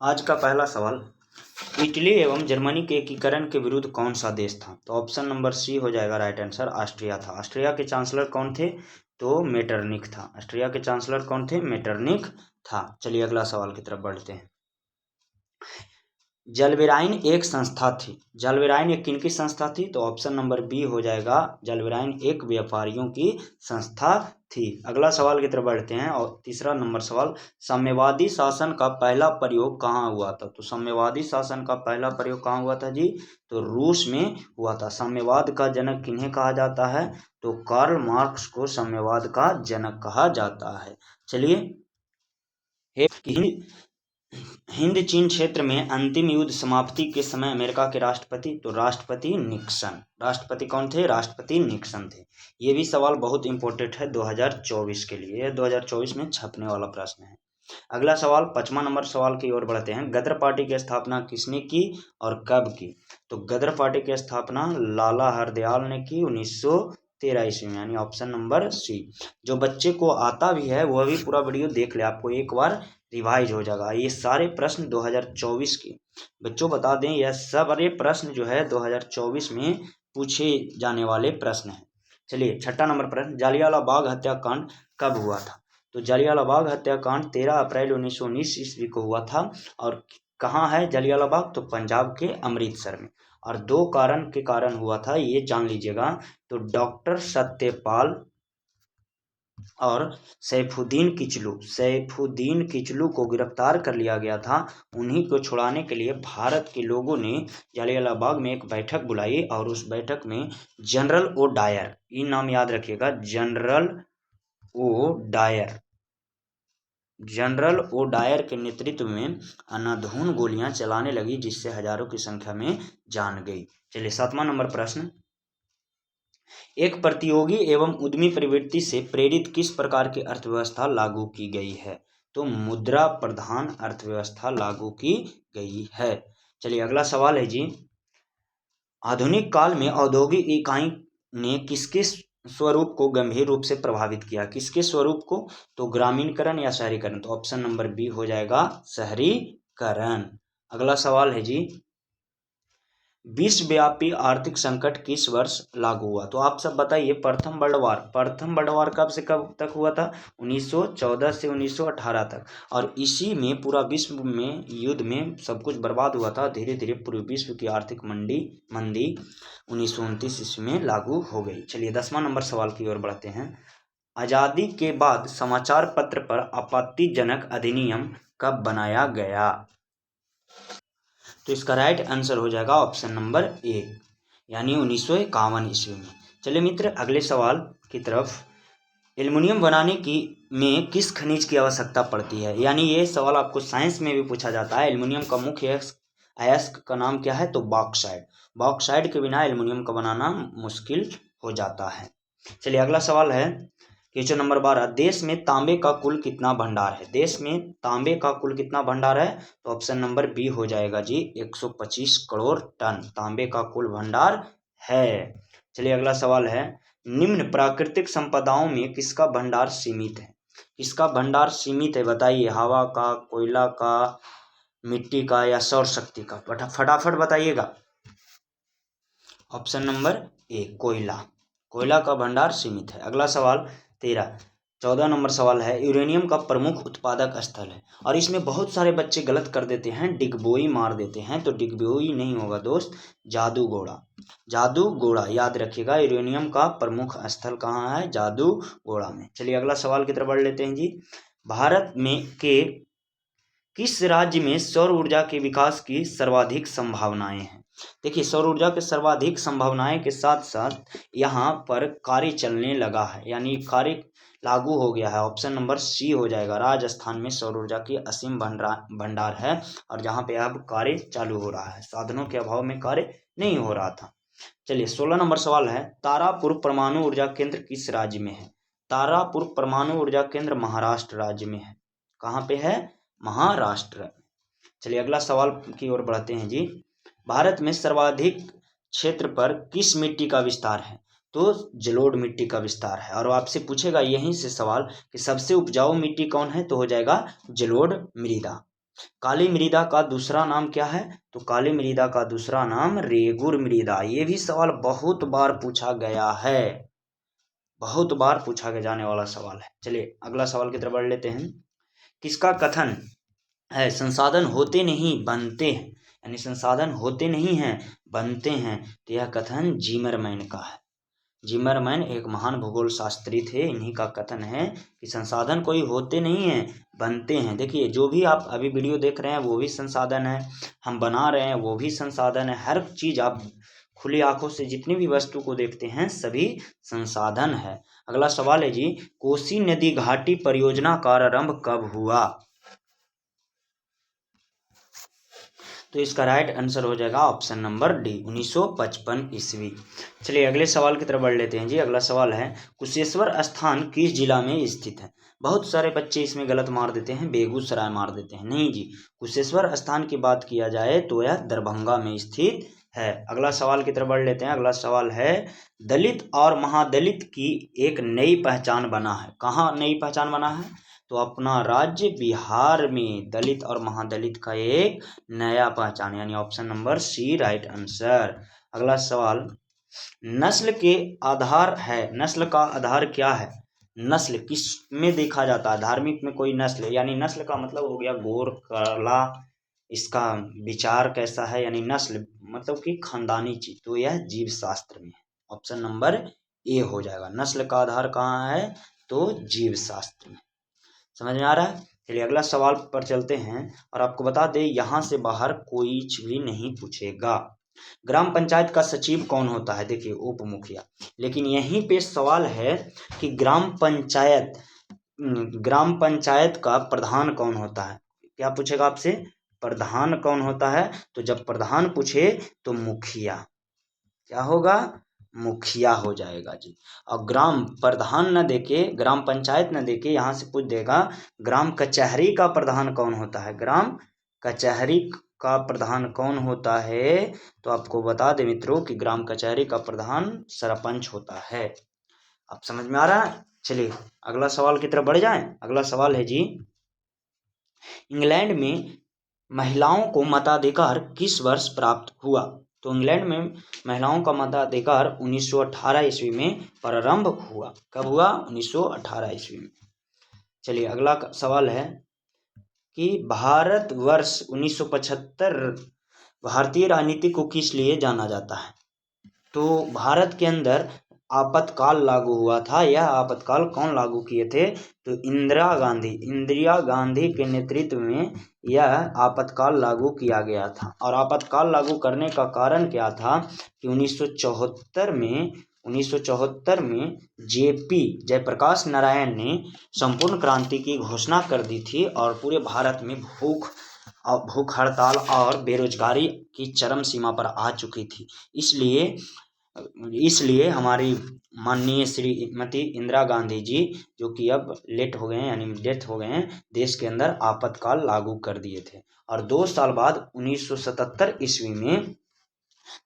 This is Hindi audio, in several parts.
आज का पहला सवाल, इटली एवं जर्मनी के एकीकरण के विरुद्ध कौन सा देश था? तो ऑप्शन नंबर सी हो जाएगा राइट आंसर, ऑस्ट्रिया था। ऑस्ट्रिया के चांसलर कौन थे? तो मेटरनिख था। ऑस्ट्रिया के चांसलर कौन थे? मेटरनिख था। चलिए अगला सवाल की तरफ बढ़ते हैं। जलवेराइन एक संस्था थी। जलवेराइन एक किनकी संस्था थी? तो ऑप्शन नंबर बी हो जाएगा, जलवेराइन एक व्यापारियों की संस्था थी। अगला सवाल की तरफ बढ़ते हैं और तीसरा नंबर सवाल, साम्यवादी शासन का पहला प्रयोग कहाँ हुआ था? तो साम्यवादी शासन का पहला प्रयोग कहाँ हुआ था जी? तो रूस में हुआ था। साम्यवाद का जनक किन्हें कहा जाता है? तो कार्ल मार्क्स को साम्यवाद का जनक कहा जाता है। चलिए, हिंद चीन क्षेत्र में अंतिम युद्ध समाप्ति के समय अमेरिका के राष्ट्रपति? तो राष्ट्रपति निक्सन। राष्ट्रपति कौन थे? राष्ट्रपति निक्सन थे। ये भी सवाल बहुत इंपॉर्टेंट है 2024 के लिए, 2024 में छपने वाला प्रश्न है। अगला सवाल, 5वां नंबर सवाल की ओर बढ़ते हैं। गदर पार्टी की स्थापना किसने की और कब की? तो गदर पार्टी की स्थापना लाला हरदयाल ने की 1913 ईस्वी में, यानी ऑप्शन नंबर सी। जो बच्चे को आता भी है वह भी पूरा वीडियो देख ले, आपको एक बार रिवाइज हो जाएगा। ये सारे प्रश्न 2024 के बच्चों बता दें, यह सारे प्रश्न जो है 2024 में पूछे जाने वाले प्रश्न हैं। चलिए 6वां नंबर प्रश्न, जालियांवाला बाग हत्याकांड कब हुआ था? तो जालियांवाला बाग हत्याकांड 13 अप्रैल 1919 ईस्वी को हुआ था। और कहाँ है जालियांवाला बाग? तो पंजाब के अमृतसर में। और 2 कारण के कारण हुआ था, ये जान लीजिएगा। तो डॉक्टर सत्यपाल और सैफुद्दीन किचलू को गिरफ्तार कर लिया गया था। उन्हीं को छुड़ाने के लिए भारत के लोगों ने जालियांवाला बाग में एक बैठक बुलाई और उस बैठक में जनरल ओ डायर, ये नाम याद रखिएगा, जनरल ओ डायर के नेतृत्व में अंधाधुंध गोलियां चलाने लगी, जिससे हजारों की संख्या में जान गई। चलिए 7वां नंबर प्रश्न, एक प्रतियोगी एवं उद्यमी प्रवृत्ति से प्रेरित किस प्रकार की अर्थव्यवस्था लागू की गई है? तो मुद्रा प्रधान अर्थव्यवस्था लागू की गई है। चलिए अगला सवाल है जी, आधुनिक काल में औद्योगिक इकाई ने किसके स्वरूप को गंभीर रूप से प्रभावित किया? किसके स्वरूप को? तो ग्रामीणकरण या शहरीकरण? तो ऑप्शन नंबर बी हो जाएगा शहरीकरण। अगला सवाल है जी, विश्वव्यापी आर्थिक संकट किस वर्ष लागू हुआ? तो आप सब बताइए, प्रथम वर्ल्ड वार कब से कब तक हुआ था? 1914 से 1918 तक। और इसी में पूरा विश्व में युद्ध में सब कुछ बर्बाद हुआ था। धीरे धीरे पूरे विश्व की आर्थिक मंदी 1929 ईस्वी में लागू हो गई। चलिए 10वां नंबर सवाल की ओर बढ़ते हैं। आजादी के बाद समाचार पत्र पर आपत्तिजनक अधिनियम कब बनाया गया? तो इसका राइट आंसर हो जाएगा ऑप्शन नंबर ए, यानी 1951 ईस्वी में। चलिए मित्र अगले सवाल की तरफ, एल्युमिनियम बनाने की में किस खनिज की आवश्यकता पड़ती है? यानी ये सवाल आपको साइंस में भी पूछा जाता है। एल्युमिनियम का मुख्य अयस्क का नाम क्या है? तो बॉक्साइड। बॉक्साइड के बिना एल्युमिनियम का बनाना मुश्किल हो जाता है। चलिए अगला सवाल है, क्वेश्चन नंबर 12, देश में तांबे का कुल कितना भंडार है? देश में तांबे का कुल कितना भंडार है? तो ऑप्शन नंबर बी हो जाएगा जी, 125 करोड़ टन तांबे का कुल भंडार है। चलिए अगला सवाल है, निम्न प्राकृतिक संपदाओं में किसका भंडार सीमित है? किसका भंडार सीमित है बताइए? हवा का, कोयला का, मिट्टी का या सौर शक्ति का? फटाफट बताइएगा। ऑप्शन नंबर ए, कोयला का भंडार सीमित है। अगला सवाल 14 नंबर सवाल है, यूरेनियम का प्रमुख उत्पादक स्थल है। और इसमें बहुत सारे बच्चे गलत कर देते हैं, डिगबोई मार देते हैं। तो डिगबोई नहीं होगा दोस्त, जादूगोड़ा याद रखिएगा। यूरेनियम का प्रमुख स्थल कहाँ है? जादूगोड़ा में। चलिए अगला सवाल की तरफ बढ़ लेते हैं जी, भारत में के किस राज्य में सौर ऊर्जा के विकास की सर्वाधिक संभावनाएं हैं? देखिए, सौर ऊर्जा के सर्वाधिक संभावनाएं के साथ साथ यहाँ पर कार्य चलने लगा है, यानी कार्य लागू हो गया है। ऑप्शन नंबर सी हो जाएगा, राजस्थान में सौर ऊर्जा की असीम भंडार है और जहाँ पे अब कार्य चालू हो रहा है, साधनों के अभाव में कार्य नहीं हो रहा था। चलिए 16 नंबर सवाल है, तारापुर परमाणु ऊर्जा केंद्र किस राज्य में है? तारापुर परमाणु ऊर्जा केंद्र महाराष्ट्र राज्य में है। कहाँ पे है? महाराष्ट्र। चलिए अगला सवाल की ओर बढ़ते हैं जी, भारत में सर्वाधिक क्षेत्र पर किस मिट्टी का विस्तार है? तो जलोढ़ मिट्टी का विस्तार है। और आपसे पूछेगा यहीं से सवाल कि सबसे उपजाऊ मिट्टी कौन है? तो हो जाएगा जलोढ़ मृदा। काली मृदा का दूसरा नाम क्या है? तो काली मृदा का दूसरा नाम रेगुर मृदा। ये भी सवाल बहुत बार पूछा गया है, बहुत बार पूछा जाने वाला सवाल है। चलिए अगला सवाल की तरफ बढ़ लेते हैं। किसका कथन है संसाधन होते नहीं बनते हैं, यानी संसाधन होते नहीं हैं बनते हैं? तो यह कथन जिमरमैन का है। जिमरमैन एक महान भूगोल शास्त्री थे, इन्हीं का कथन है कि संसाधन कोई होते नहीं हैं बनते हैं। देखिए जो भी आप अभी वीडियो देख रहे हैं वो भी संसाधन है, हम बना रहे हैं वो भी संसाधन है। हर चीज़ आप खुली आंखों से जितनी भी वस्तु को देखते हैं सभी संसाधन है। अगला सवाल है जी, कोसी नदी घाटी परियोजना का आरंभ कब हुआ? तो इसका राइट आंसर हो जाएगा ऑप्शन नंबर डी, 1955 ईस्वी। चलिए अगले सवाल की तरफ बढ़ लेते हैं जी। अगला सवाल है, कुशेश्वर स्थान किस जिला में स्थित है? बहुत सारे बच्चे इसमें गलत मार देते हैं, बेगूसराय मार देते हैं। नहीं जी, कुशेश्वर स्थान की बात किया जाए तो यह दरभंगा में स्थित है। अगला सवाल की तरफ बढ़ लेते हैं। अगला सवाल है, दलित और महादलित की एक नई पहचान बना है। कहाँ नई पहचान बना है? तो अपना राज्य बिहार में दलित और महादलित का एक नया पहचान, यानी option number C right answer. अगला सवाल, नस्ल के आधार है, नस्ल का आधार क्या है? नस्ल किस में देखा जाता है? धार्मिक में कोई नस्ल, यानी नस्ल का मतलब हो गया गोर काला, इसका विचार कैसा है, यानी नस्ल मतलब कि खानदानी चीज, तो यह जीव शास्त्र में है। ऑप्शन नंबर ए हो जाएगा। नस्ल का आधार कहाँ है? तो जीव शास्त्र में। समझ में आ रहा है? चलिए अगला सवाल पर चलते हैं। और आपको बता दें यहाँ से बाहर कोई भी नहीं पूछेगा। ग्राम पंचायत का सचिव कौन होता है? देखिए उप मुखिया। लेकिन यहीं पे सवाल है कि ग्राम पंचायत का प्रधान कौन होता है? क्या पूछेगा आपसे? प्रधान कौन होता है? तो जब प्रधान पूछे तो मुखिया, क्या होगा? मुखिया हो जाएगा जी। और ग्राम प्रधान न देके, ग्राम पंचायत न देके यहाँ से पूछ देगा ग्राम कचहरी का प्रधान कौन होता है? ग्राम कचहरी का प्रधान कौन होता है? तो आपको बता दें मित्रों कि ग्राम कचहरी का प्रधान सरपंच होता है। अब समझ में आ रहा है? चलिए अगला सवाल की तरफ बढ़ जाएं। अगला सवाल है जी, इंग्लैंड में महिलाओं को मताधिकार किस वर्ष प्राप्त हुआ? तो इंग्लैंड में महिलाओं का मताधिकार 1918 ईस्वी में प्रारंभ हुआ। कब हुआ? 1918 ईस्वी में। चलिए अगला सवाल है कि भारतवर्ष 1975 भारतीय राजनीति को किस लिए जाना जाता है? तो भारत के अंदर आपातकाल लागू हुआ था। यह आपातकाल कौन लागू किए थे? तो इंदिरा गांधी के नेतृत्व में यह आपातकाल लागू किया गया था। और आपातकाल लागू करने का कारण क्या था कि 1974 में जेपी जयप्रकाश नारायण ने संपूर्ण क्रांति की घोषणा कर दी थी और पूरे भारत में भूख हड़ताल और बेरोजगारी की चरम सीमा पर आ चुकी थी। इसलिए हमारी माननीय श्रीमती इंदिरा गांधी जी, जो कि अब लेट हो गए हैं यानी डेथ हो गए हैं, देश के अंदर आपातकाल लागू कर दिए थे। और 2 साल बाद 1977 ईस्वी में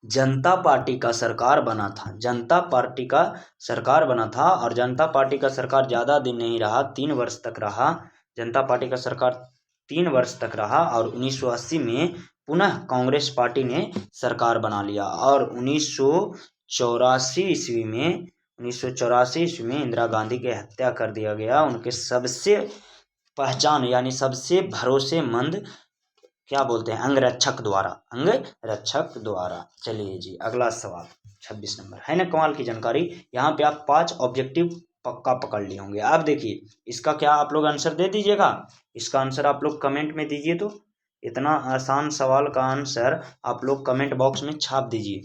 जनता पार्टी का सरकार बना था। जनता पार्टी का सरकार बना था और जनता पार्टी का सरकार ज़्यादा दिन नहीं रहा, 3 वर्ष तक रहा। जनता पार्टी का सरकार 3 वर्ष तक रहा और 1980 में पुनः कांग्रेस पार्टी ने सरकार बना लिया। और 1984 ईस्वी में इंदिरा गांधी की हत्या कर दिया गया, उनके सबसे पहचान यानी सबसे भरोसेमंद क्या बोलते हैं, अंगरक्षक द्वारा। चलिए जी अगला सवाल 26 नंबर है ना, कमाल की जानकारी। यहाँ पे आप 5 ऑब्जेक्टिव पक्का पकड़ लिए होंगे। आप देखिए इसका क्या आप लोग आंसर दे दीजिएगा, इसका आंसर आप लोग कमेंट में दीजिए। तो इतना आसान सवाल का आंसर आप लोग कमेंट बॉक्स में छाप दीजिए।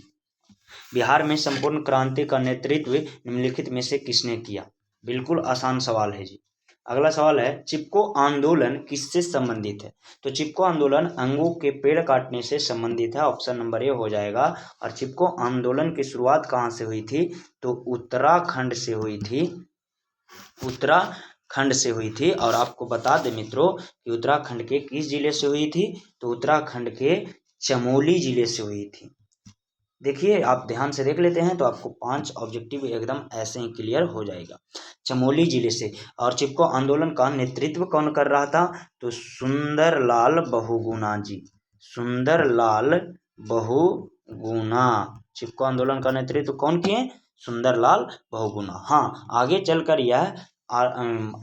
बिहार में संपूर्ण क्रांति का नेतृत्व निम्नलिखित में से किसने किया? बिल्कुल आसान सवाल है जी। अगला सवाल है, चिपको आंदोलन किससे संबंधित है? तो चिपको आंदोलन अंगों के पेड़ काटने से संबंधित है। ऑप्शन नंबर ए हो जाएगा। और चिपको आंदोलन की शुरुआत कहाँ से हुई थी? तो उत्तराखंड से हुई थी। और आपको बता दें मित्रों कि उत्तराखंड के किस जिले से हुई थी? तो उत्तराखंड के चमोली जिले से हुई थी। देखिए आप ध्यान से देख लेते हैं तो आपको 5 ऑब्जेक्टिव एकदम ऐसे ही क्लियर हो जाएगा। चमोली जिले से। और चिपको आंदोलन का नेतृत्व कौन कर रहा था? तो सुंदरलाल बहुगुणा जी, सुंदरलाल बहुगुणा। चिपको आंदोलन का नेतृत्व कौन किए? सुंदरलाल बहुगुणा। हाँ, आगे चलकर यह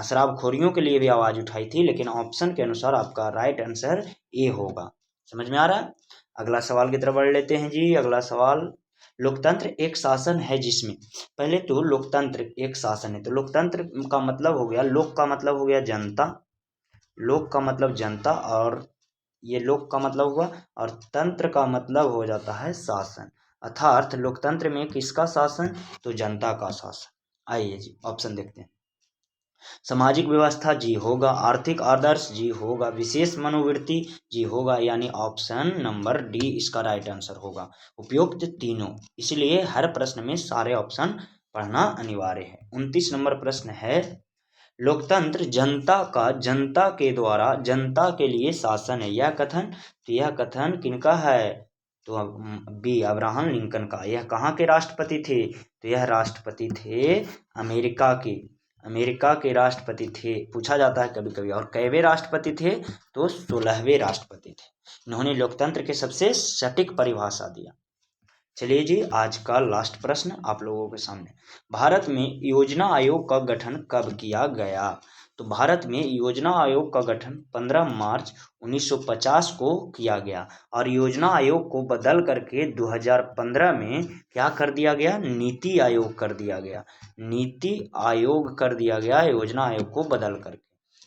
शराबखोरियों के लिए भी आवाज उठाई थी, लेकिन ऑप्शन के अनुसार आपका राइट आंसर ए होगा। समझ में आ रहा है? अगला सवाल की तरफ बढ़ लेते हैं जी। अगला सवाल, लोकतंत्र एक शासन है जिसमें, पहले तो लोकतंत्र एक शासन है, तो लोकतंत्र का मतलब हो गया, लोक का मतलब हो गया जनता, लोक का मतलब जनता, और ये लोक का मतलब हुआ, और तंत्र का मतलब हो जाता है शासन, अर्थात लोकतंत्र में किसका शासन? तो जनता का शासन। आइए जी ऑप्शन देखते हैं। सामाजिक व्यवस्था जी होगा, आर्थिक आदर्श जी होगा, विशेष मनोवृत्ति जी होगा, यानी ऑप्शन नंबर डी इसका राइट आंसर होगा। उपयुक्त तीनों, इसलिए हर प्रश्न में सारे ऑप्शन पढ़ना अनिवार्य है। 29 नंबर प्रश्न है, लोकतंत्र जनता का जनता के द्वारा जनता के लिए शासन है, यह कथन, तो यह कथन किनका है? तो बी अब्राहम लिंकन का। यह कहाँ के राष्ट्रपति थे? तो यह राष्ट्रपति थे अमेरिका के, अमेरिका के राष्ट्रपति थे, पूछा जाता है कभी कभी। और कैवे राष्ट्रपति थे? तो 16वें राष्ट्रपति थे। इन्होंने लोकतंत्र के सबसे सटीक परिभाषा दिया। चलिए जी, आज का लास्ट प्रश्न आप लोगों के सामने, भारत में योजना आयोग का गठन कब किया गया? तो भारत में योजना आयोग का गठन 15 मार्च 1950 को किया गया, और योजना आयोग को बदल करके 2015 में क्या कर दिया गया? नीति आयोग कर दिया गया, नीति आयोग कर दिया गया योजना आयोग को बदल करके।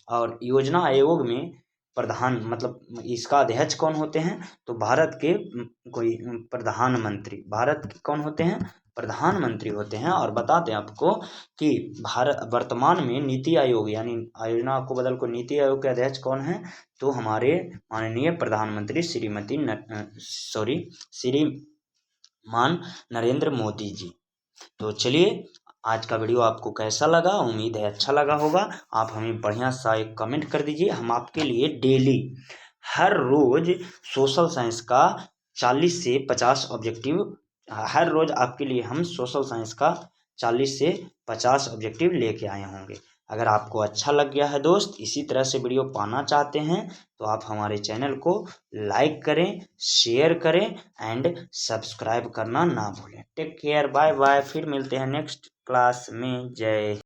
और योजना आयोग में प्रधान मतलब इसका अध्यक्ष कौन होते हैं? तो भारत के कोई प्रधानमंत्री, भारत के कौन होते हैं? प्रधानमंत्री होते हैं। और बताते हैं आपको कि भारत वर्तमान में नीति आयोग यानी योजना को बदल को नीति आयोग के अध्यक्ष कौन है? तो हमारे माननीय प्रधानमंत्री श्रीमान नरेंद्र मोदी जी। तो चलिए, आज का वीडियो आपको कैसा लगा? उम्मीद है अच्छा लगा होगा। आप हमें बढ़िया सा एक कमेंट कर दीजिए। हम आपके लिए डेली हर रोज सोशल साइंस का 40 से 50 ऑब्जेक्टिव, हर रोज आपके लिए हम सोशल साइंस का 40 से 50 ऑब्जेक्टिव लेके आए होंगे। अगर आपको अच्छा लग गया है दोस्त, इसी तरह से वीडियो पाना चाहते हैं, तो आप हमारे चैनल को लाइक करें, शेयर करें एंड सब्सक्राइब करना ना भूलें। टेक केयर, बाय बाय, फिर मिलते हैं नेक्स्ट क्लास में। जय